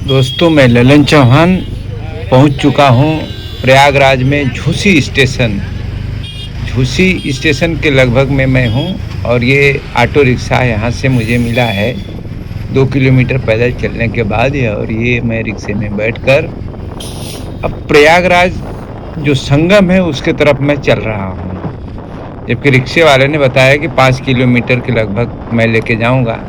दोस्तों, मैं ललन चौहान पहुंच चुका हूं प्रयागराज में झूसी स्टेशन। झूसी स्टेशन के लगभग में मैं हूं और ये ऑटो रिक्शा यहाँ से मुझे मिला है 2 किलोमीटर पैदल चलने के बाद। और ये मैं रिक्शे में बैठकर अब प्रयागराज जो संगम है उसके तरफ मैं चल रहा हूँ, जबकि रिक्शे वाले ने बताया कि 5 किलोमीटर के लगभग मैं लेके जाऊँगा।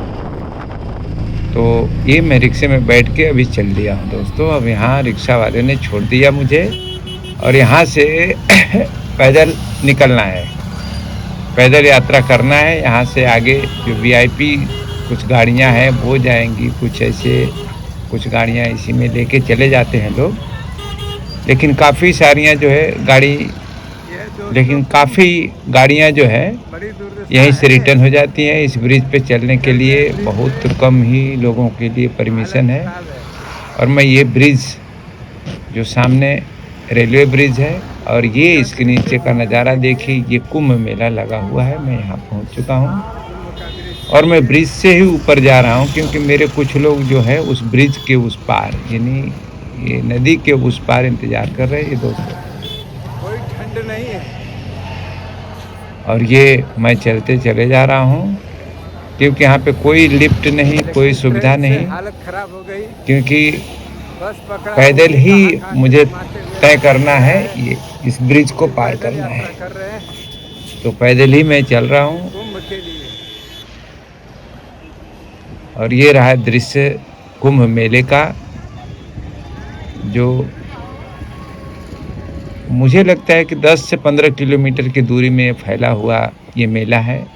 तो ये मैं रिक्शे में बैठ के अभी चल दिया हूँ दोस्तों। अब यहाँ रिक्शा वाले ने छोड़ दिया मुझे और यहाँ से पैदल निकलना है, पैदल यात्रा करना है। यहाँ से आगे जो वीआईपी कुछ गाड़ियाँ हैं वो जाएंगी, कुछ गाड़ियाँ इसी में लेके चले जाते हैं लोग। लेकिन काफ़ी गाड़ियाँ जो है यहीं से रिटर्न हो जाती हैं। इस ब्रिज पे चलने के लिए बहुत कम ही लोगों के लिए परमिशन है। और मैं ये ब्रिज जो सामने रेलवे ब्रिज है और ये इसके नीचे का नज़ारा देखिए, ये कुंभ मेला लगा हुआ है। मैं यहाँ पहुँच चुका हूँ और मैं ब्रिज से ही ऊपर जा रहा हूँ, क्योंकि मेरे कुछ लोग जो है उस ब्रिज के उस पार, यानी ये नदी के उस पार इंतज़ार कर रहे हैं। ये दोस्तों कोई ठंड नहीं है और ये मैं चलते चले जा रहा हूँ, क्योंकि यहाँ पे कोई लिफ्ट नहीं, कोई सुविधा नहीं, हालत खराब हो गई। क्योंकि बस पकड़ा पैदल ही मुझे तय करना है, ये इस ब्रिज को पार करना है। कर रहे हैं तो पैदल ही मैं चल रहा हूँ। कुंभ के लिए। और ये रहा दृश्य कुंभ मेले का, जो मुझे लगता है कि 10 से 15 किलोमीटर की दूरी में फैला हुआ ये मेला है।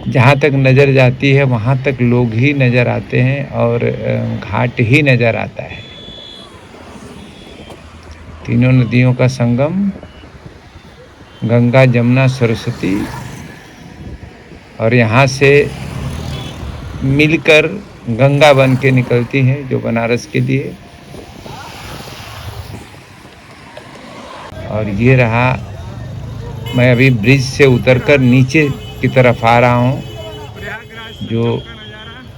जहाँ तक नज़र जाती है वहाँ तक लोग ही नज़र आते हैं और घाट ही नज़र आता है। तीनों नदियों का संगम, गंगा, जमुना, सरस्वती, और यहाँ से मिलकर गंगा बन के निकलती है जो बनारस के लिए। और ये रहा, मैं अभी ब्रिज से उतरकर नीचे की तरफ आ रहा हूँ, जो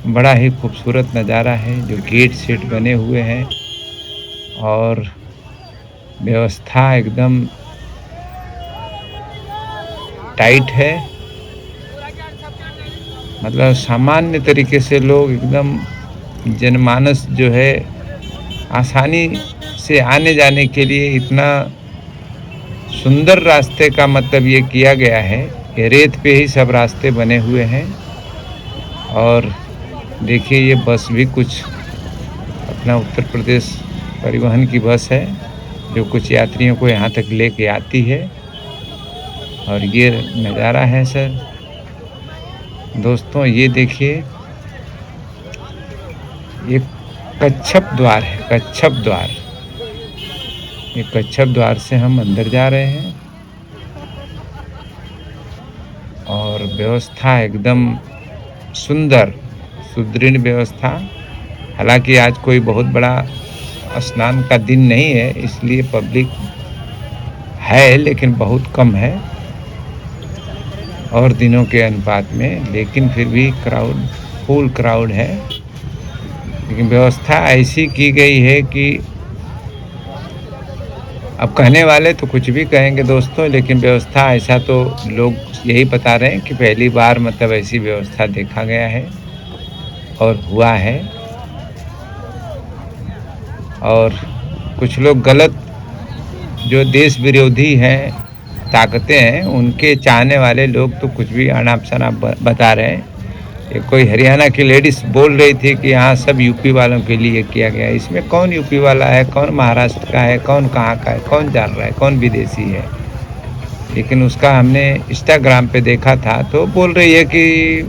बड़ा ही खूबसूरत नज़ारा है। जो गेट सेट बने हुए हैं और व्यवस्था एकदम टाइट है, मतलब सामान्य तरीके से लोग एकदम जनमानस जो है आसानी से आने जाने के लिए इतना सुंदर रास्ते का मतलब ये किया गया है कि रेत पे ही सब रास्ते बने हुए हैं। और देखिए ये बस भी कुछ अपना उत्तर प्रदेश परिवहन की बस है, जो कुछ यात्रियों को यहाँ तक लेके आती है। और ये नज़ारा है सर दोस्तों, ये देखिए, ये कच्छप द्वार है, कच्छप द्वार। ये कच्छप द्वार से हम अंदर जा रहे हैं और व्यवस्था एकदम सुंदर, सुदृढ़ व्यवस्था। हालांकि आज कोई बहुत बड़ा स्नान का दिन नहीं है, इसलिए पब्लिक है लेकिन बहुत कम है और दिनों के अनुपात में, लेकिन फिर भी फुल क्राउड है। लेकिन व्यवस्था ऐसी की गई है कि अब कहने वाले तो कुछ भी कहेंगे दोस्तों, लेकिन व्यवस्था ऐसा तो लोग यही बता रहे हैं कि पहली बार मतलब ऐसी व्यवस्था देखा गया है और हुआ है। और कुछ लोग गलत, जो देश विरोधी हैं, ताकतें हैं, उनके चाहने वाले लोग तो कुछ भी अनाप शनाप बता रहे हैं। ये कोई हरियाणा की लेडीज़ बोल रही थी कि यहाँ सब यूपी वालों के लिए किया गया है। इसमें कौन यूपी वाला है, कौन महाराष्ट्र का है, कौन कहाँ का है, कौन जान रहा है, कौन विदेशी है। लेकिन उसका हमने इंस्टाग्राम पे देखा था, तो बोल रही है कि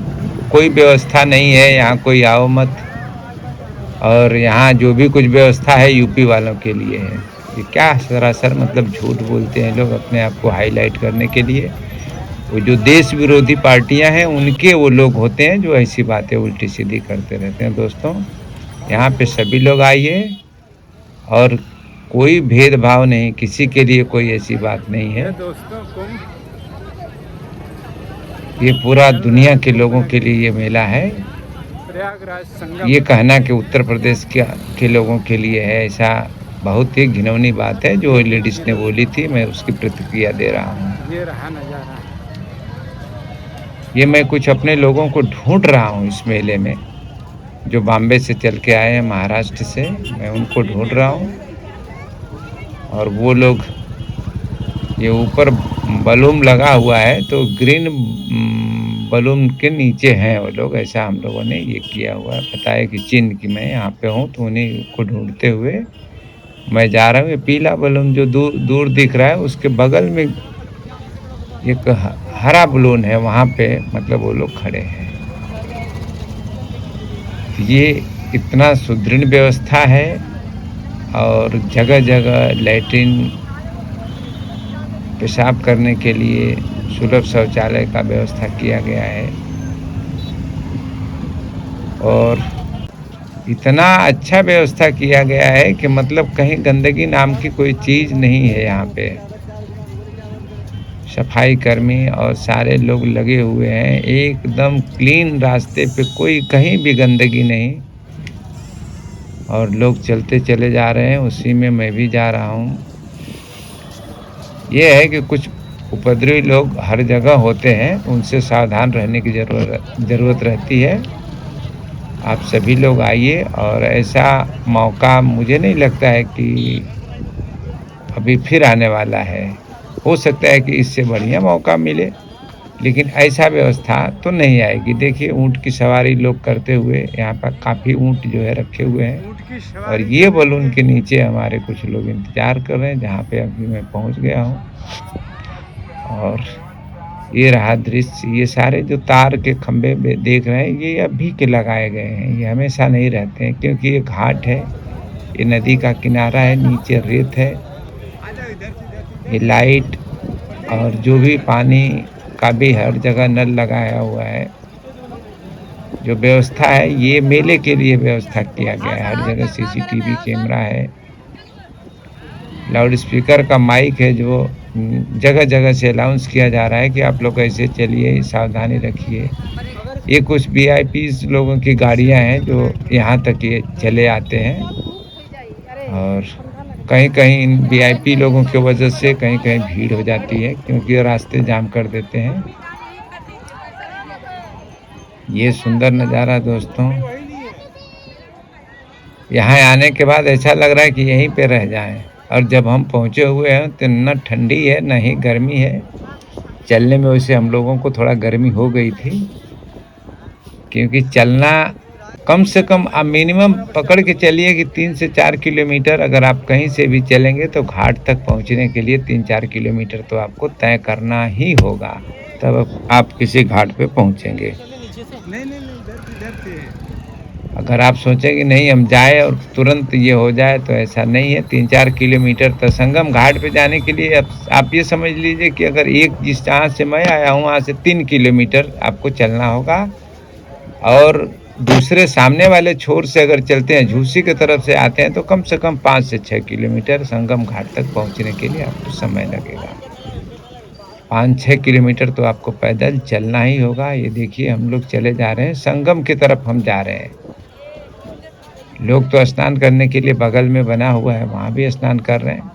कोई व्यवस्था नहीं है यहाँ, कोई आओ मत, और यहाँ जो भी कुछ व्यवस्था है यूपी वालों के लिए है। ये क्या सरासर मतलब झूठ बोलते हैं लोग अपने आप को हाईलाइट करने के लिए। वो जो देश विरोधी पार्टियां हैं उनके वो लोग होते हैं जो ऐसी बातें उल्टी सीधी करते रहते हैं। दोस्तों, यहाँ पे सभी लोग आइए और कोई भेदभाव नहीं, किसी के लिए कोई ऐसी बात नहीं है। दोस्तों, कुंभ ये पूरा दुनिया के लोगों के लिए ये मेला है प्रयागराज संगम। ये कहना कि उत्तर प्रदेश के लोगों के लिए है, ऐसा बहुत ही घिनौनी बात है जो लेडीज ने बोली थी। मैं उसकी प्रतिक्रिया दे रहा हूँ। ये रहा नज़ारा। ये मैं कुछ अपने लोगों को ढूंढ रहा हूँ इस मेले में, जो बॉम्बे से चल के आए हैं, महाराष्ट्र से। मैं उनको ढूंढ रहा हूँ और वो लोग, ये ऊपर बलून लगा हुआ है तो ग्रीन बलून के नीचे हैं वो लोग, ऐसा हम लोगों ने ये किया हुआ है। पता है कि चिन्ह कि मैं यहाँ पे हूँ, तो उन्हीं को ढूंढते हुए मैं जा रहा हूँ। ये पीला बलून जो दूर दूर दिख रहा है, उसके बगल में एक हरा बलून है, वहाँ पे मतलब वो लोग खड़े हैं। ये इतना सुदृढ़ व्यवस्था है और जगह जगह लैट्रिन, पेशाब करने के लिए सुलभ शौचालय का व्यवस्था किया गया है। और इतना अच्छा व्यवस्था किया गया है कि मतलब कहीं गंदगी नाम की कोई चीज़ नहीं है यहाँ पे। सफाई कर्मी और सारे लोग लगे हुए हैं, एकदम क्लीन रास्ते पे, कोई कहीं भी गंदगी नहीं, और लोग चलते चले जा रहे हैं। उसी में मैं भी जा रहा हूँ। ये है कि कुछ उपद्रवी लोग हर जगह होते हैं, उनसे सावधान रहने की ज़रूरत रहती है। आप सभी लोग आइए, और ऐसा मौका मुझे नहीं लगता है कि अभी फिर आने वाला है। हो सकता है कि इससे बढ़िया मौका मिले, लेकिन ऐसा व्यवस्था तो नहीं आएगी। देखिए ऊँट की सवारी लोग करते हुए, यहाँ पर काफ़ी ऊँट जो है रखे हुए हैं, ऊँट की और सवारी ये बलून के नीचे हमारे कुछ लोग इंतज़ार कर रहे हैं, जहाँ पे अभी मैं पहुँच गया हूँ। और ये रहा दृश्य। ये सारे जो तार के खंभे देख रहे हैं, ये अभी के लगाए गए हैं, ये हमेशा नहीं रहते हैं, क्योंकि ये घाट है, ये नदी का किनारा है, नीचे रेत है। ये लाइट और जो भी पानी का भी हर जगह नल लगाया हुआ है। जो व्यवस्था है ये मेले के लिए व्यवस्था किया गया है। हर जगह सीसीटीवी कैमरा है, लाउड स्पीकर का माइक है, जो जगह जगह से अनाउंस किया जा रहा है कि आप लोग ऐसे चलिए, सावधानी रखिए। ये कुछ वीआईपी लोगों की गाड़ियां हैं जो यहाँ तक ये चले आते हैं, और कहीं कहीं इन वीआईपी लोगों की वजह से कहीं कहीं भीड़ हो जाती है, क्योंकि ये रास्ते जाम कर देते हैं। ये सुंदर नज़ारा दोस्तों, यहाँ आने के बाद ऐसा लग रहा है कि यहीं पे रह जाएं। और जब हम पहुँचे हुए हैं तो न ठंडी है न ही गर्मी है। चलने में वैसे हम लोगों को थोड़ा गर्मी हो गई थी, क्योंकि चलना कम से कम आप मिनिमम पकड़ के चलिए कि 3 से 4 किलोमीटर, अगर आप कहीं से भी चलेंगे तो घाट तक पहुंचने के लिए 3-4 किलोमीटर तो आपको तय करना ही होगा, तब आप किसी घाट पे पहुंचेंगे। नहीं डरते। अगर आप सोचें कि नहीं हम जाए और तुरंत ये हो जाए, तो ऐसा नहीं है। 3-4 किलोमीटर तो संगम घाट पे जाने के लिए आप ये समझ लीजिए कि अगर जिस जहाँ से मैं आया हूँ वहाँ से 3 किलोमीटर आपको चलना होगा, और दूसरे सामने वाले छोर से अगर चलते हैं, झूसी की तरफ से आते हैं, तो कम से कम 5 से 6 किलोमीटर संगम घाट तक पहुँचने के लिए आपको समय लगेगा। 5-6 किलोमीटर तो आपको पैदल चलना ही होगा। ये देखिए हम लोग चले जा रहे हैं, संगम की तरफ हम जा रहे हैं। लोग तो स्नान करने के लिए बगल में बना हुआ है, वहाँ भी स्नान कर रहे हैं,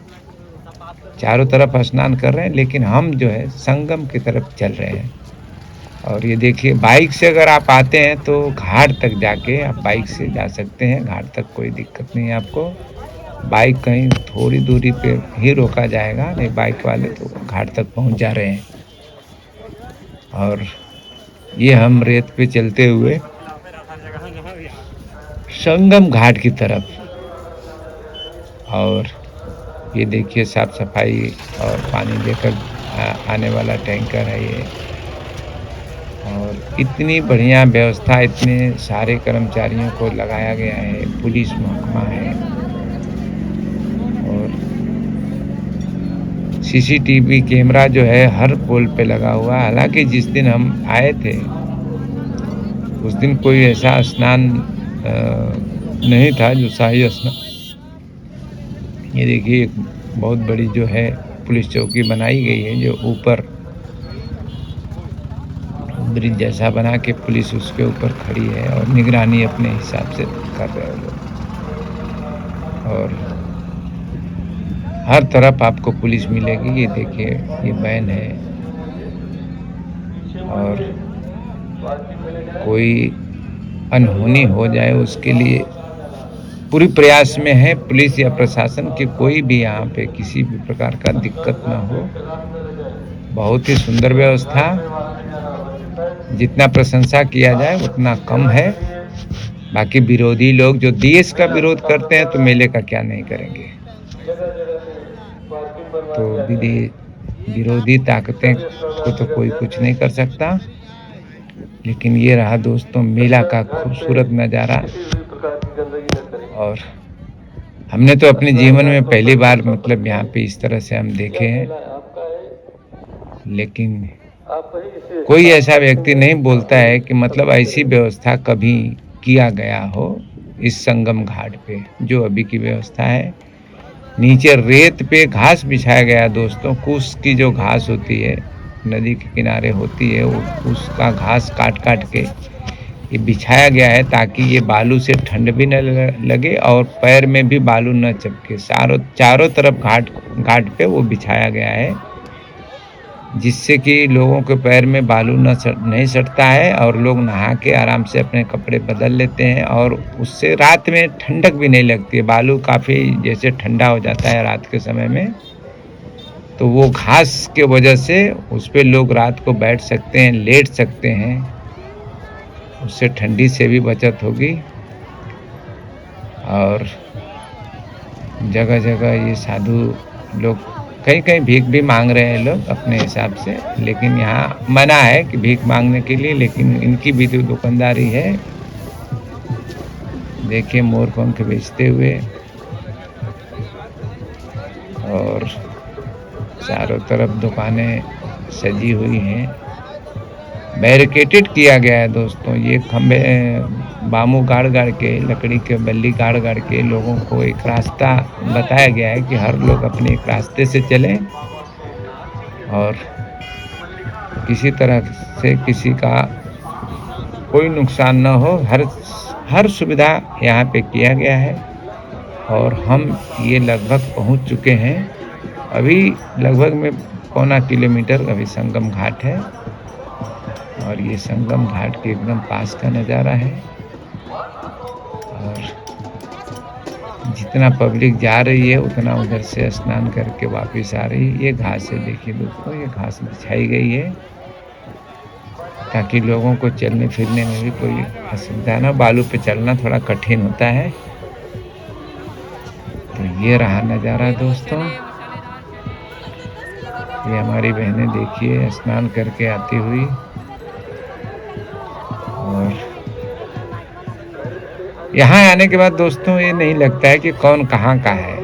चारों तरफ स्नान कर रहे हैं, लेकिन हम जो है संगम की तरफ चल रहे हैं। और ये देखिए बाइक से अगर आप आते हैं तो घाट तक जाके आप बाइक से जा सकते हैं, घाट तक कोई दिक्कत नहीं है आपको। बाइक कहीं थोड़ी दूरी पे ही रोका जाएगा, नहीं बाइक वाले तो घाट तक पहुंच जा रहे हैं। और ये हम रेत पे चलते हुए संगम घाट की तरफ, और ये देखिए साफ सफाई और पानी लेकर आने वाला टैंकर है ये। और इतनी बढ़िया व्यवस्था, इतने सारे कर्मचारियों को लगाया गया है, पुलिस महकमा है, और सीसीटीवी कैमरा जो है हर पोल पे लगा हुआ है। हालांकि जिस दिन हम आए थे उस दिन कोई ऐसा स्नान नहीं था जो शाही स्नान। ये देखिए एक बहुत बड़ी जो है पुलिस चौकी बनाई गई है, जो ऊपर ब्रिज जैसा बना के पुलिस उसके ऊपर खड़ी है और निगरानी अपने हिसाब से कर रहे हैं लोग। और हर तरफ आपको पुलिस मिलेगी। ये देखिए, ये वैन है और कोई अनहोनी हो जाए उसके लिए पूरी प्रयास में है पुलिस या प्रशासन कि कोई भी यहाँ पे किसी भी प्रकार का दिक्कत ना हो। बहुत ही सुंदर व्यवस्था, जितना प्रशंसा किया जाए उतना कम है। बाकी विरोधी लोग जो देश का विरोध करते हैं तो मेले का क्या नहीं करेंगे। तो विरोधी ताकतें को तो कोई कुछ नहीं कर सकता। लेकिन ये रहा दोस्तों मेला का खूबसूरत नज़ारा। और हमने तो अपने जीवन में पहली बार मतलब यहाँ पे इस तरह से हम देखे हैं। लेकिन कोई ऐसा व्यक्ति नहीं बोलता है कि मतलब ऐसी व्यवस्था कभी किया गया हो इस संगम घाट पे, जो अभी की व्यवस्था है। नीचे रेत पे घास बिछाया गया दोस्तों। कुश की जो घास होती है नदी के किनारे होती है, उसका घास काट काट के ये बिछाया गया है ताकि ये बालू से ठंड भी न लगे और पैर में भी बालू न चपके। चारों तरफ घाट पे वो बिछाया गया है, जिससे कि लोगों के पैर में बालू नहीं सटता है और लोग नहा के आराम से अपने कपड़े बदल लेते हैं। और उससे रात में ठंडक भी नहीं लगती है। बालू काफ़ी जैसे ठंडा हो जाता है रात के समय में, तो वो घास के वजह से उस पे लोग रात को बैठ सकते हैं, लेट सकते हैं। उससे ठंडी से भी बचत होगी। और जगह जगह ये साधु लोग कहीं कहीं भीख भी मांग रहे हैं लोग अपने हिसाब से, लेकिन यहाँ मना है कि भीख मांगने के लिए। लेकिन इनकी भी तो दुकानदारी है। देखिए मोर पंख बेचते हुए, और चारों तरफ दुकानें सजी हुई हैं। बैरिकेटेड किया गया है दोस्तों। ये खंबे बामू गाड़ गाड़ के, लकड़ी के बल्ली गाड़ गाड़ के लोगों को एक रास्ता बताया गया है कि हर लोग अपने एक रास्ते से चलें और किसी तरह से किसी का कोई नुकसान न हो। हर सुविधा यहाँ पे किया गया है। और हम ये लगभग पहुँच चुके हैं। अभी लगभग में 1.25 किलोमीटर अभी संगम घाट है। और ये संगम घाट के एकदम पास का नज़ारा है। और जितना पब्लिक जा रही है उतना उधर से स्नान करके वापस आ रही है। ये घास है, देखिए दोस्तों, ये घास बिछाई गई है ताकि लोगों को चलने फिरने में भी कोई असुविधा ना। बालू पे चलना थोड़ा कठिन होता है। तो ये रहा नज़ारा दोस्तों। ये हमारी बहनें देखिए स्नान करके आती हुई। और यहाँ आने के बाद दोस्तों ये नहीं लगता है कि कौन कहाँ का है।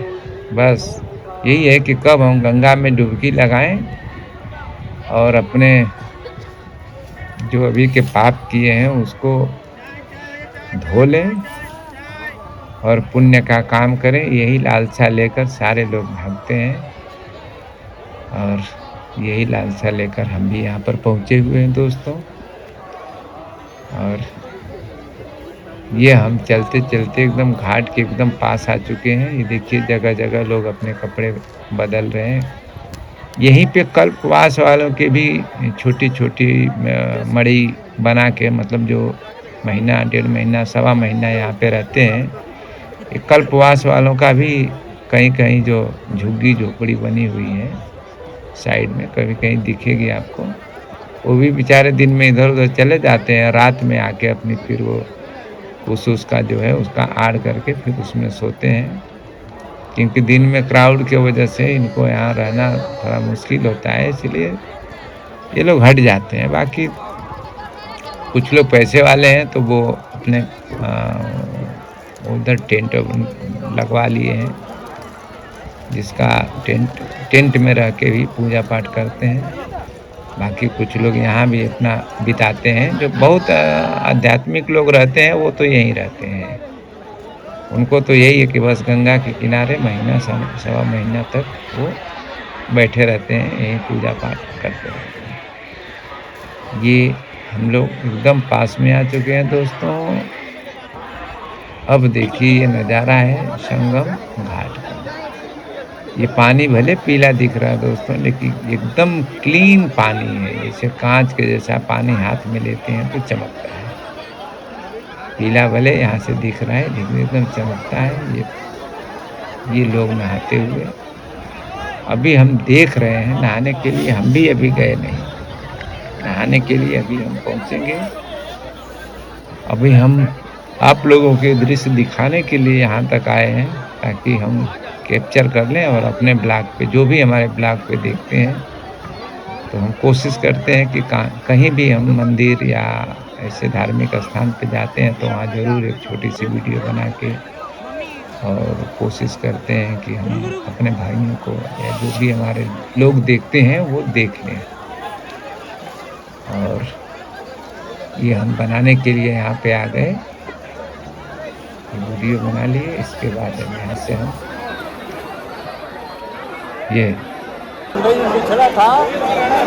बस यही है कि कब हम गंगा में डुबकी लगाएं और अपने जो अभी के पाप किए हैं उसको धो लें और पुण्य का काम करें। यही लालसा लेकर सारे लोग भागते हैं। और यही लालसा लेकर हम भी यहाँ पर पहुँचे हुए हैं दोस्तों। और ये हम चलते चलते एकदम घाट के एकदम पास आ चुके हैं। ये देखिए जगह जगह लोग अपने कपड़े बदल रहे हैं। यहीं पे कल्पवास वालों के भी छोटी छोटी मड़ी बना के, मतलब जो महीना 1.5 महीना 1.25 महीना यहाँ पे रहते हैं, ये कल्पवास वालों का भी कहीं कहीं जो झुग्गी झोपड़ी बनी हुई है साइड में, कभी कहीं दिखेगी आपको। वो भी बेचारे दिन में इधर उधर चले जाते हैं, रात में आके अपनी फिर वो उसका जो है उसका आड़ करके फिर उसमें सोते हैं। क्योंकि दिन में क्राउड की वजह से इनको यहाँ रहना थोड़ा मुश्किल होता है, इसलिए ये लोग हट जाते हैं। बाकी कुछ लोग पैसे वाले हैं तो वो अपने उधर टेंट लगवा लिए हैं, जिसका टेंट में रह के भी पूजा पाठ करते हैं। बाकी कुछ लोग यहाँ भी अपना बिताते हैं। जो बहुत आध्यात्मिक लोग रहते हैं वो तो यहीं रहते हैं। उनको तो यही है कि बस गंगा के किनारे महीना 1.25 महीना तक वो बैठे रहते हैं, यहीं पूजा पाठ करते रहते हैं। ये हम लोग एकदम पास में आ चुके हैं दोस्तों। अब देखिए ये नज़ारा है संगम घाट का। ये पानी भले पीला दिख रहा है दोस्तों, लेकिन एकदम क्लीन पानी है, जैसे कांच के जैसा पानी हाथ में लेते हैं तो चमकता है। पीला भले यहाँ से दिख रहा है लेकिन एकदम चमकता है। ये लोग नहाते हुए अभी हम देख रहे हैं। नहाने के लिए हम भी अभी गए नहीं, नहाने के लिए अभी हम पहुँचेंगे। अभी हम आप लोगों के दृश्य दिखाने के लिए यहाँ तक आए हैं, ताकि हम कैप्चर कर लें और अपने ब्लॉग पे, जो भी हमारे ब्लॉग पे देखते हैं, तो हम कोशिश करते हैं कि कहीं भी हम मंदिर या ऐसे धार्मिक स्थान पे जाते हैं तो वहाँ ज़रूर एक छोटी सी वीडियो बना के, और कोशिश करते हैं कि हम अपने भाइयों को या जो भी हमारे लोग देखते हैं वो देख लें। और ये हम बनाने के लिए यहाँ पे आ गए, वीडियो बना लिए। इसके बाद यहाँ से हम ये बिछड़ा था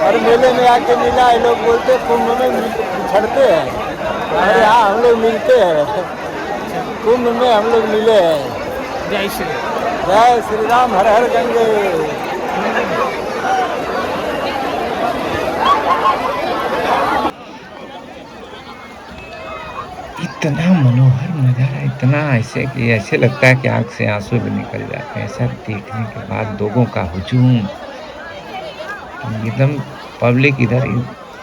और मेले में आके मिला। ये लोग बोलते कुंभ में बिछड़ते हैं और यहाँ हम लोग मिलते हैं। कुंभ में हम लोग मिले हैं। जय श्री राम, हर हर गंगे। इतना मनोहर नज़ारा, इतना ऐसे कि ऐसे लगता है कि आँख से आंसू भी निकल जाते हैं। ऐसा देखने के बाद लोगों का हुजूम, एकदम पब्लिक इधर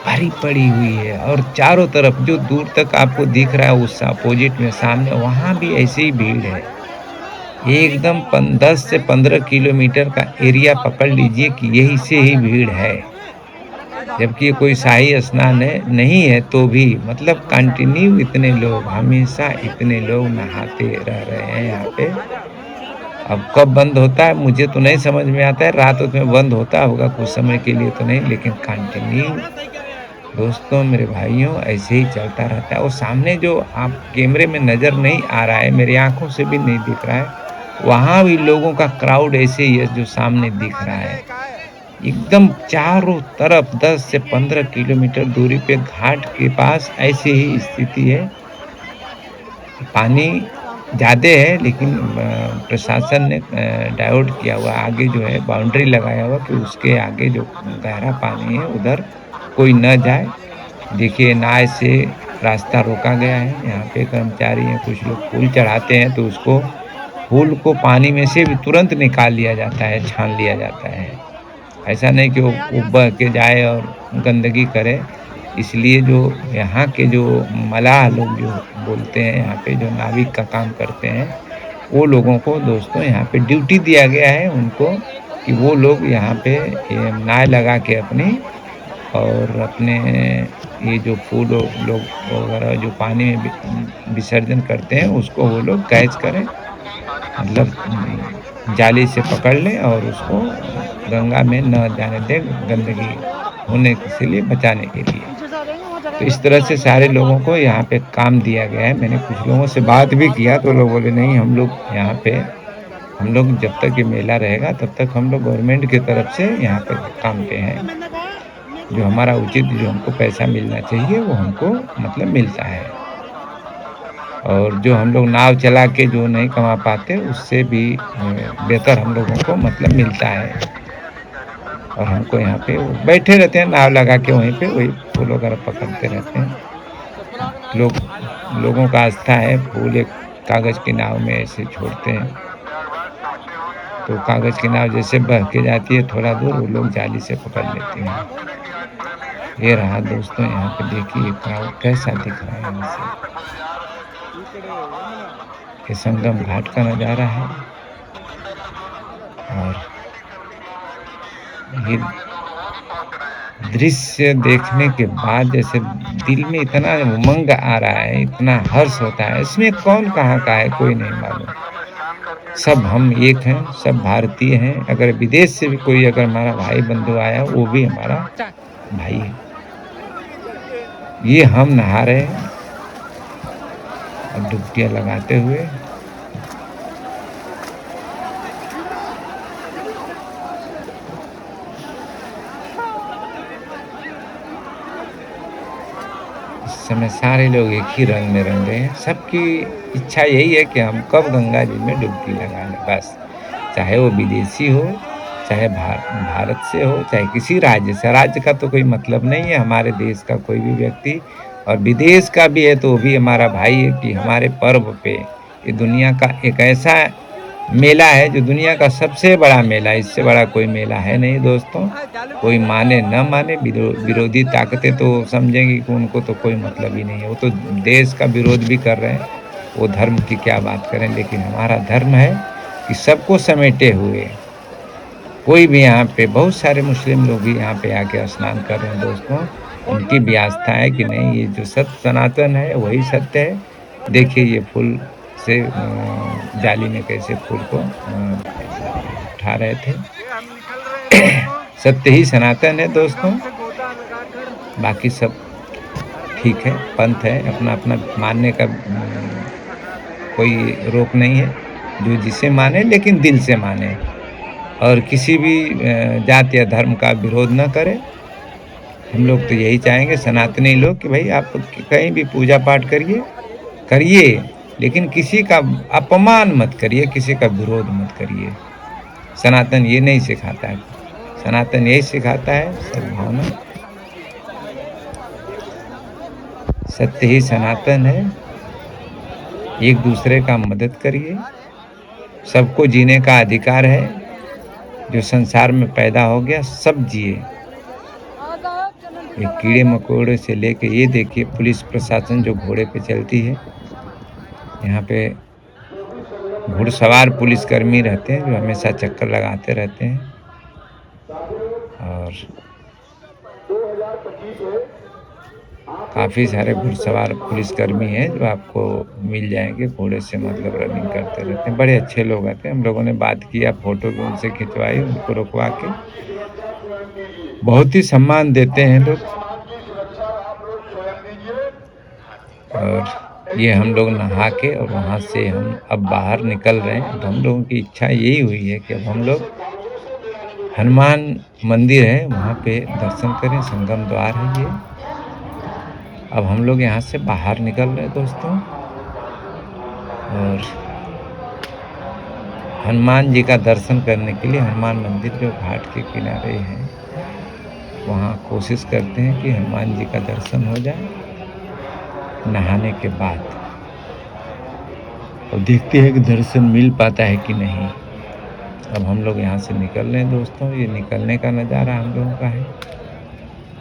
भरी पड़ी हुई है, और चारों तरफ जो दूर तक आपको दिख रहा है उस अपोजिट में सामने, वहाँ भी ऐसी ही भीड़ है। एकदम 10 से 15 किलोमीटर का एरिया पकड़ लीजिए कि यही से ही भीड़ है। जबकि ये कोई शाही स्नान है नहीं है, तो भी मतलब कंटिन्यू इतने लोग, हमेशा इतने लोग नहाते रह रहे हैं यहाँ पे। अब कब बंद होता है मुझे तो नहीं समझ में आता है। रात में बंद होता होगा कुछ समय के लिए तो नहीं, लेकिन कंटिन्यू दोस्तों, मेरे भाइयों, ऐसे ही चलता रहता है। और सामने जो आप कैमरे में नज़र नहीं आ रहा है, मेरी आंखों से भी नहीं दिख रहा है, वहाँ भी लोगों का क्राउड ऐसे ही है जो सामने दिख रहा है। एकदम चारों तरफ 10 से 15 किलोमीटर दूरी पे घाट के पास ऐसी ही स्थिति है। पानी ज़्यादा है, लेकिन प्रशासन ने डाइवर्ट किया हुआ, आगे जो है बाउंड्री लगाया हुआ कि उसके आगे जो गहरा पानी है उधर कोई न जाए। देखिए नाव से रास्ता रोका गया है। यहाँ पे कर्मचारी हैं, कुछ लोग फूल चढ़ाते हैं तो उसको फूल को पानी में से भी तुरंत निकाल लिया जाता है, छान लिया जाता है। ऐसा नहीं कि वो बह के जाए और गंदगी करे। इसलिए जो यहाँ के जो मलाह लोग जो बोलते हैं, यहाँ पे जो नाविक का काम करते हैं, वो लोगों को दोस्तों यहाँ पे ड्यूटी दिया गया है उनको, कि वो लोग यहाँ पे नाव लगा के अपनी, और अपने ये जो फूल लोग वगैरह जो पानी में विसर्जन करते हैं उसको वो लोग कैच करें, मतलब जाली से पकड़ लें और उसको गंगा में न जाने दें, गंदगी होने के लिए बचाने के लिए। तो इस तरह से सारे लोगों को यहाँ पे काम दिया गया है। मैंने कुछ लोगों से बात भी किया तो लोग बोले नहीं, हम लोग यहाँ पे, हम लोग जब तक ये मेला रहेगा तब तक हम लोग गवर्नमेंट की तरफ से यहाँ पे काम पे हैं। जो हमारा उचित, जो हमको पैसा मिलना चाहिए वो हमको मतलब मिलता है, और जो हम लोग नाव चला के जो नहीं कमा पाते उससे भी बेहतर हम लोगों को मतलब मिलता है। और हमको यहाँ पे बैठे रहते हैं नाव लगा के, वहीं पे वही फूल वगैरह पकड़ते रहते हैं। लोगों का आस्था है, फूल एक कागज़ की नाव में ऐसे छोड़ते हैं, तो कागज़ की नाव जैसे बह के जाती है थोड़ा दूर, वो लोग जाली से पकड़ लेते हैं। ये रहा दोस्तों, यहाँ पे देखिए क्राउड कैसा दिख रहा है। यहाँ से ये संगम घाट का नज़ारा है, और ये दृश्य देखने के बाद जैसे दिल में इतना उमंग आ रहा है, इतना हर्ष होता है। इसमें कौन कहाँ का है कोई नहीं मालूम, सब हम एक हैं, सब भारतीय हैं। अगर विदेश से भी कोई अगर हमारा भाई बंधु आया, वो भी हमारा भाई है। ये हम नहा रहे हैं और डुबकियाँ लगाते हुए। समय सारे लोग एक ही रंग में रंग रहे हैं। सबकी इच्छा यही है कि हम कब गंगा जी में डुबकी लगा लें, बस। चाहे वो विदेशी हो, चाहे भारत से हो, चाहे किसी राज्य से। राज्य का तो कोई मतलब नहीं है, हमारे देश का कोई भी व्यक्ति, और विदेश का भी है तो वो भी हमारा भाई है कि हमारे पर्व पे, ये दुनिया का एक ऐसा मेला है जो दुनिया का सबसे बड़ा मेला है, इससे बड़ा कोई मेला है नहीं दोस्तों। कोई माने न माने, विरोधी ताकतें तो समझेंगी कि उनको तो कोई मतलब ही नहीं है, वो तो देश का विरोध भी कर रहे हैं, वो धर्म की क्या बात करें। लेकिन हमारा धर्म है कि सबको समेटे हुए, कोई भी यहाँ पे, बहुत सारे मुस्लिम लोग भी यहाँ पे आके स्नान कर रहे हैं दोस्तों। उनकी भी आस्था है कि नहीं, ये जो सत्य सनातन है वही सत्य है। देखिए ये फूल से जाली में कैसे फूल को उठा रहे थे। सत्य ही सनातन है दोस्तों, बाकी सब ठीक है, पंथ है, अपना अपना मानने का कोई रोक नहीं है। जो जिसे माने, लेकिन दिल से माने, और किसी भी जात या धर्म का विरोध न करे। हम लोग तो यही चाहेंगे सनातनी लोग कि भाई आप कहीं भी पूजा पाठ करिए, लेकिन किसी का अपमान मत करिए, किसी का विरोध मत करिए। सनातन ये नहीं सिखाता है, सनातन यही सिखाता है सद्भावना, सत्य ही सनातन है। एक दूसरे का मदद करिए, सबको जीने का अधिकार है। जो संसार में पैदा हो गया सब जिए। ये कीड़े मकोड़े से लेके, ये देखिए पुलिस प्रशासन जो घोड़े पे चलती है, यहाँ पे घुड़सवार पुलिसकर्मी रहते हैं जो हमेशा चक्कर लगाते रहते हैं। और काफ़ी सारे घुड़सवार पुलिसकर्मी हैं जो आपको मिल जाएंगे, घोड़े से मतलब रनिंग करते रहते हैं। बड़े अच्छे लोग आते हैं, हम लोगों ने बात किया, फ़ोटो भी उनसे खिंचवाई, उनको रुकवा के। बहुत ही सम्मान देते हैं लोग। और ये हम लोग नहा के और वहाँ से हम अब बाहर निकल रहे हैं। अब हम लोगों की इच्छा यही हुई है कि अब हम लोग हनुमान मंदिर है वहाँ पे दर्शन करें, संगम द्वार है ये। अब हम लोग यहाँ से बाहर निकल रहे हैं दोस्तों, और हनुमान जी का दर्शन करने के लिए हनुमान मंदिर जो घाट के किनारे है वहाँ कोशिश करते हैं कि हनुमान जी का दर्शन हो जाए नहाने के बाद। और देखते हैं कि दर्शन मिल पाता है कि नहीं। अब हम लोग यहाँ से निकल रहे हैं दोस्तों, ये निकलने का नज़ारा हम लोगों का है।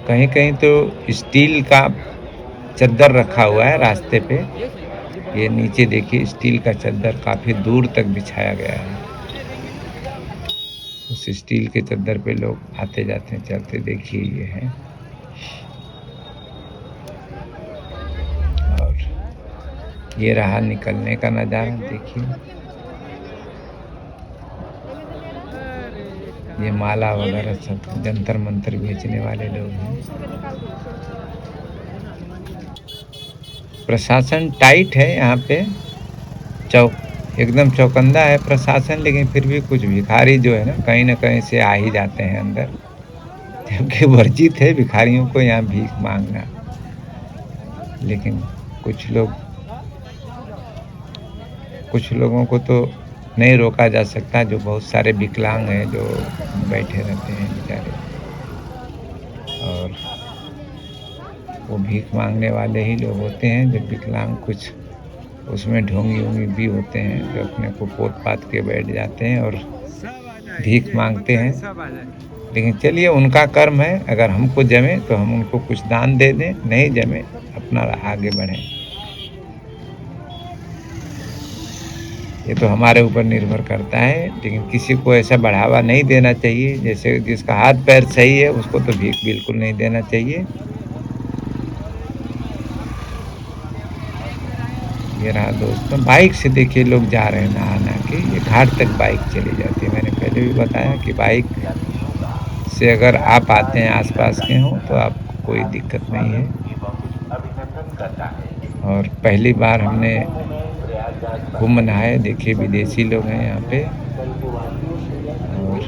कहीं कहीं तो स्टील का चद्दर रखा हुआ है रास्ते पे, ये नीचे देखिए स्टील का चद्दर काफ़ी दूर तक बिछाया गया है। उस स्टील के चद्दर पे लोग आते जाते हैं, चलते, देखिए ये है। और ये रहा निकलने का नज़ारा, देखिए ये माला वगैरह सब जंतर मंतर बेचने वाले लोग हैं। प्रशासन टाइट है यहाँ पे, एकदम चौकन्ना है प्रशासन, लेकिन फिर भी कुछ भिखारी जो है ना कहीं से आ ही जाते हैं अंदर, जबकि वर्जित है भिखारियों को यहाँ भीख मांगना। लेकिन कुछ लोगों को तो नहीं रोका जा सकता, जो बहुत सारे विकलांग हैं जो बैठे रहते हैं बेचारे, और वो भीख मांगने वाले ही लोग होते हैं। जो विकलांग कुछ उसमें ढोंगी भी होते हैं जो अपने को पोत पात के बैठ जाते हैं और भीख मांगते हैं। लेकिन चलिए उनका कर्म है, अगर हमको जमे तो हम उनको कुछ दान दे दें, नहीं जमे अपना आगे बढ़ें। ये तो हमारे ऊपर निर्भर करता है, लेकिन किसी को ऐसा बढ़ावा नहीं देना चाहिए। जैसे जिसका हाथ पैर सही है उसको तो भीख बिल्कुल नहीं देना चाहिए। ये रहा दोस्तों, बाइक से देखिए लोग जा रहे हैं नहा के, ये घाट तक बाइक चली जाती है। मैंने पहले भी बताया कि बाइक से अगर आप आते हैं आसपास के हों तो आपको कोई दिक्कत नहीं है। और पहली बार हमने कुंभ नहाए, देखिए विदेशी लोग हैं यहाँ पे, और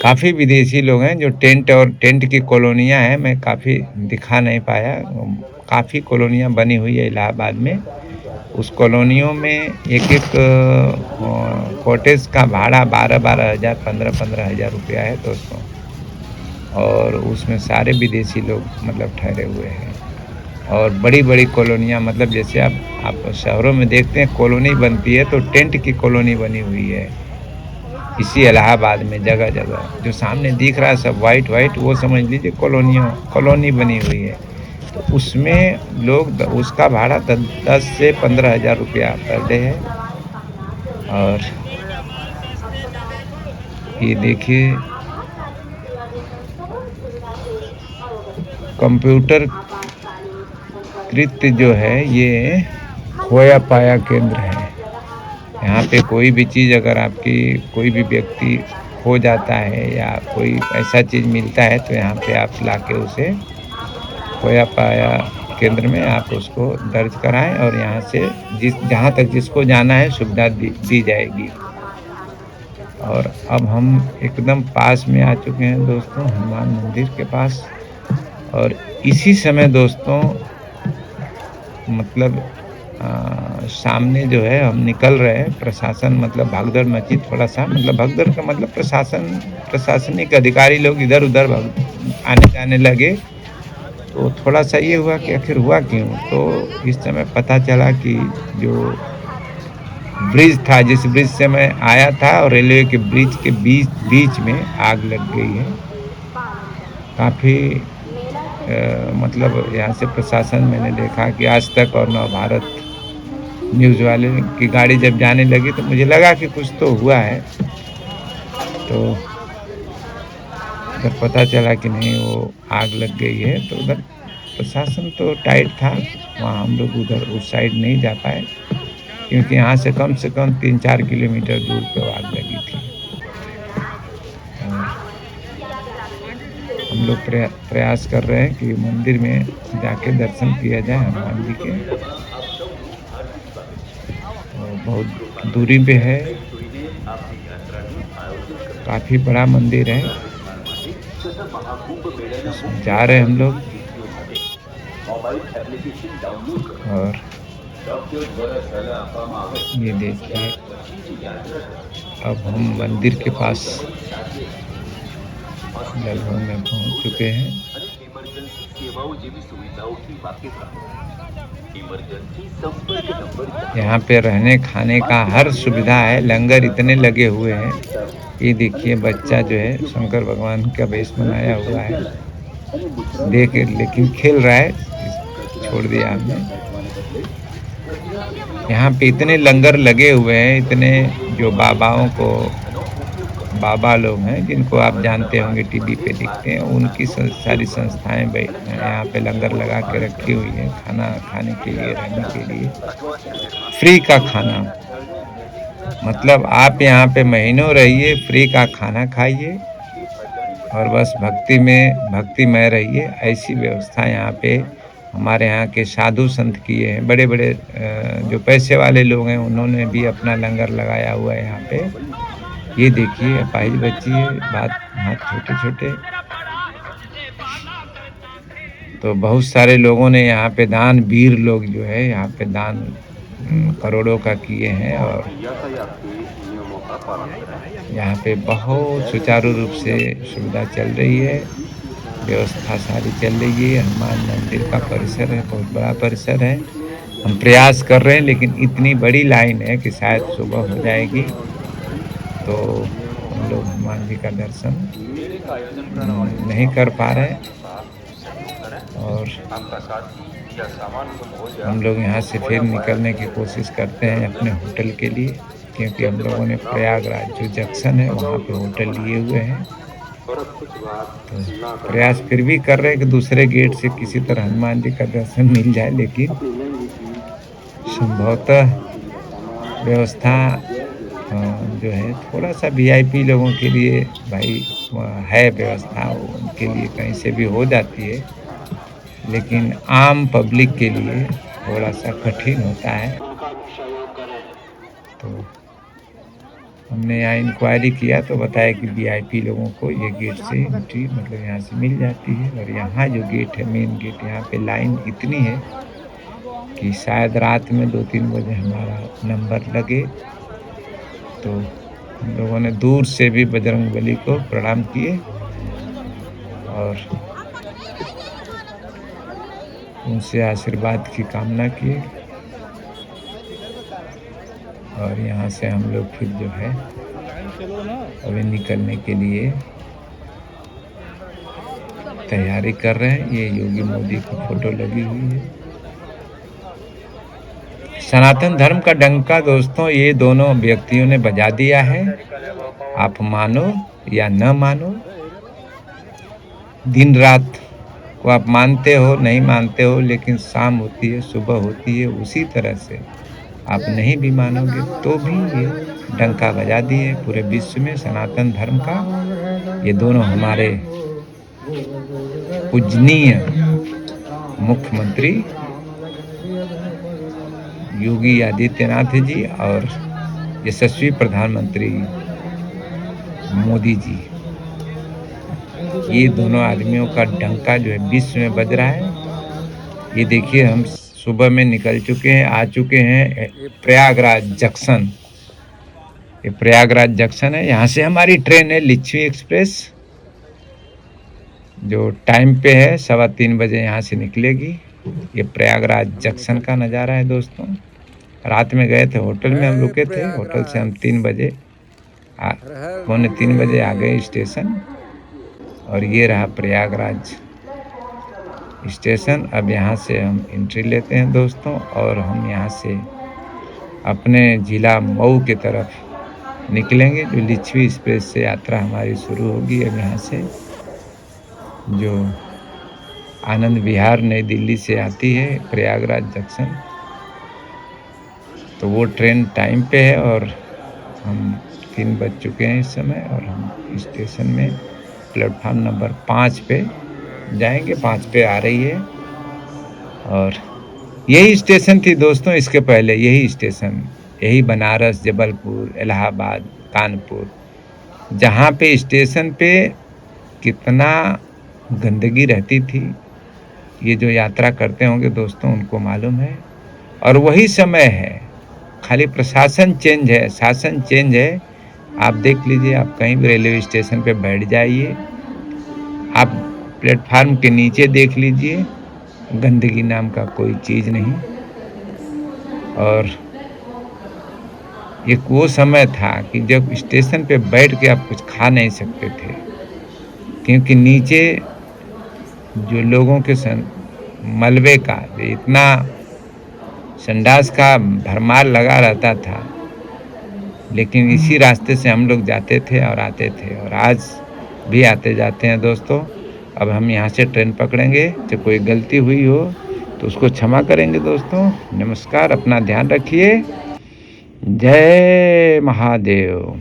काफ़ी विदेशी लोग हैं जो टेंट की कॉलोनियाँ हैं, मैं काफ़ी दिखा नहीं पाया। काफ़ी कॉलोनियाँ बनी हुई है इलाहाबाद में। उस कॉलोनियों में एक-एक कॉटेज का भाड़ा 12-12 हज़ार, 15-15 हज़ार रुपया है दोस्तों। और उसमें सारे विदेशी लोग मतलब ठहरे हुए हैं। और बड़ी-बड़ी कॉलोनियाँ, मतलब जैसे आप शहरों में देखते हैं कॉलोनी बनती है तो टेंट की कॉलोनी बनी हुई है। इसी इलाहाबाद में जगह-जगह जो सामने दिख रहा है सब वाइट वो समझ लीजिए कॉलोनी बनी हुई है। तो उसमें लोग उसका भाड़ा 10 से 15 हज़ार रुपया पर डे है। और ये देखिए कंप्यूटर कृत्य जो है ये खोया पाया केंद्र है। यहाँ पे कोई भी चीज़ अगर आपकी कोई भी व्यक्ति खो जाता है या कोई ऐसा चीज़ मिलता है तो यहाँ पे आप लाके उसे खोया पाया केंद्र में आप उसको दर्ज कराएं और यहाँ से जहाँ तक जिसको जाना है सुविधा दी जाएगी। और अब हम एकदम पास में आ चुके हैं दोस्तों, हनुमान मंदिर के पास। और इसी समय दोस्तों मतलब सामने जो है हम निकल रहे हैं, प्रशासन मतलब भगदड़ मची थोड़ा-सा, मतलब भगदड़ का मतलब प्रशासनिक अधिकारी लोग इधर-उधर आने जाने लगे। तो थोड़ा-सा ये हुआ कि आखिर हुआ क्यों? तो इस समय पता चला कि जो ब्रिज था, जिस ब्रिज से मैं आया था और रेलवे के ब्रिज के बीच में आग लग गई है। काफ़ी मतलब यहाँ से प्रशासन मैंने देखा कि आज तक और नवभारत न्यूज़ वाले की गाड़ी जब जाने लगी तो मुझे लगा कि कुछ तो हुआ है। तो जब पता चला कि नहीं वो आग लग गई है तो उधर प्रशासन तो टाइट था, वहाँ हम लोग उधर उस साइड नहीं जा पाए क्योंकि यहाँ से कम 3-4 किलोमीटर दूर पे आग लगी थी। हम लोग प्रयास कर रहे हैं कि मंदिर में जाके दर्शन किया जाए हनुमान जी के। और बहुत दूरी पे है, काफ़ी बड़ा मंदिर है। जा रहे हैं हम लोग। और ये देखिए अब हम मंदिर के पास लगभग में पहुंच चुके हैं। यहाँ पे रहने खाने का हर सुविधा है, लंगर इतने लगे हुए हैं। ये देखिए बच्चा जो है शंकर भगवान का वेश बनाया हुआ है, लेकिन खेल रहा है, छोड़ दिया हमने। यहाँ पे इतने लंगर लगे हुए हैं, इतने जो बाबा लोग हैं जिनको आप जानते होंगे, टीवी पे दिखते हैं, उनकी सारी संस्थाएं यहाँ पे लंगर लगा के रखी हुई है, खाना खाने के लिए, रहने के लिए फ्री का खाना। मतलब आप यहाँ पे महीनों रहिए, फ्री का खाना खाइए और बस भक्तिमय रहिए। ऐसी व्यवस्था यहाँ पे हमारे यहाँ के साधु संत किए हैं। बड़े-बड़े जो पैसे वाले लोग हैं उन्होंने भी अपना लंगर लगाया हुआ है यहाँ पे। ये देखिए अपाहिज बच्ची है, हाथ छोटे-छोटे। तो बहुत सारे लोगों ने यहाँ पे दान, वीर लोग जो है यहाँ पे दान करोड़ों का किए हैं। और यहाँ पे बहुत सुचारू रूप से सुविधा चल रही है, व्यवस्था सारी चल रही है। हनुमान मंदिर का परिसर है, बहुत बड़ा परिसर है। हम प्रयास कर रहे हैं लेकिन इतनी बड़ी लाइन है कि शायद सुबह हो जाएगी तो हम लोग हनुमान जी का दर्शन नहीं कर पा रहे। और हम लोग यहाँ से फिर निकलने की कोशिश करते हैं अपने होटल के लिए, क्योंकि हम लोगों ने प्रयागराज जो जंक्शन है वहाँ पे होटल लिए हुए हैं। तो प्रयास फिर भी कर रहे हैं कि दूसरे गेट से किसी तरह हनुमान जी का दर्शन मिल जाए, लेकिन संभवतः व्यवस्था जो है थोड़ा सा वीआईपी लोगों के लिए भाई है व्यवस्था, उनके लिए कहीं से भी हो जाती है, लेकिन आम पब्लिक के लिए थोड़ा सा कठिन होता है। तो हमने यहाँ इंक्वायरी किया तो बताया कि वीआईपी लोगों को ये गेट से एंट्री मतलब यहाँ से मिल जाती है। और यहाँ जो गेट है, मेन गेट, यहाँ पे लाइन इतनी है कि शायद रात में 2-3 बजे हमारा नंबर लगे। तो हम लोगों ने दूर से भी बजरंगबली को प्रणाम किए और उनसे आशीर्वाद की कामना किए। और यहाँ से हम लोग फिर जो है अभी निकलने के लिए तैयारी कर रहे हैं। ये योगी मोदी की फोटो लगी हुई है। सनातन धर्म का डंका दोस्तों ये दोनों व्यक्तियों ने बजा दिया है। आप मानो या न मानो, दिन रात को आप मानते हो नहीं मानते हो, लेकिन शाम होती है, सुबह होती है, उसी तरह से आप नहीं भी मानोगे तो भी ये डंका बजा दिए पूरे विश्व में सनातन धर्म का। ये दोनों हमारे पूजनीय मुख्यमंत्री योगी आदित्यनाथ जी और यशस्वी प्रधानमंत्री मोदी जी, ये दोनों आदमियों का डंका जो है विश्व में बज रहा है। ये देखिए हम सुबह में निकल चुके हैं, आ चुके हैं प्रयागराज जंक्शन। ये प्रयागराज जंक्शन है, यहाँ से हमारी ट्रेन है लिच्छवी एक्सप्रेस जो टाइम पे है 3:15 बजे यहाँ से निकलेगी। ये प्रयागराज जंक्शन का नज़ारा है दोस्तों। रात में गए थे होटल में, हम रुके थे, होटल से हम 3 बजे 2:45 बजे आ गए स्टेशन। और ये रहा प्रयागराज स्टेशन। अब यहाँ से हम एंट्री लेते हैं दोस्तों और हम यहाँ से अपने ज़िला मऊ की तरफ निकलेंगे। जो लिच्छवी एक्सप्रेस से यात्रा हमारी शुरू होगी अब यहाँ से, जो आनंद विहार नई दिल्ली से आती है प्रयागराज जंक्शन। तो वो ट्रेन टाइम पे है और हम 3 बज चुके हैं इस समय और हम स्टेशन में प्लेटफार्म नंबर 5 पे जाएंगे। 5 पे आ रही है और यही स्टेशन थी दोस्तों इसके पहले, यही स्टेशन, यही बनारस, जबलपुर, इलाहाबाद, कानपुर, जहाँ पे स्टेशन पे कितना गंदगी रहती थी, ये जो यात्रा करते होंगे दोस्तों उनको मालूम है। और वही समय है, खाली प्रशासन चेंज है, शासन चेंज है। आप देख लीजिए, आप कहीं भी रेलवे स्टेशन पे बैठ जाइए, आप प्लेटफार्म के नीचे देख लीजिए, गंदगी नाम का कोई चीज़ नहीं। और एक वो समय था कि जब स्टेशन पे बैठ के आप कुछ खा नहीं सकते थे, क्योंकि नीचे जो लोगों के मलबे का इतना संडास का भरमार लगा रहता था। लेकिन इसी रास्ते से हम लोग जाते थे और आते थे और आज भी आते जाते हैं दोस्तों। अब हम यहाँ से ट्रेन पकड़ेंगे, जो कोई गलती हुई हो तो उसको क्षमा करेंगे दोस्तों। नमस्कार, अपना ध्यान रखिए। जय महादेव।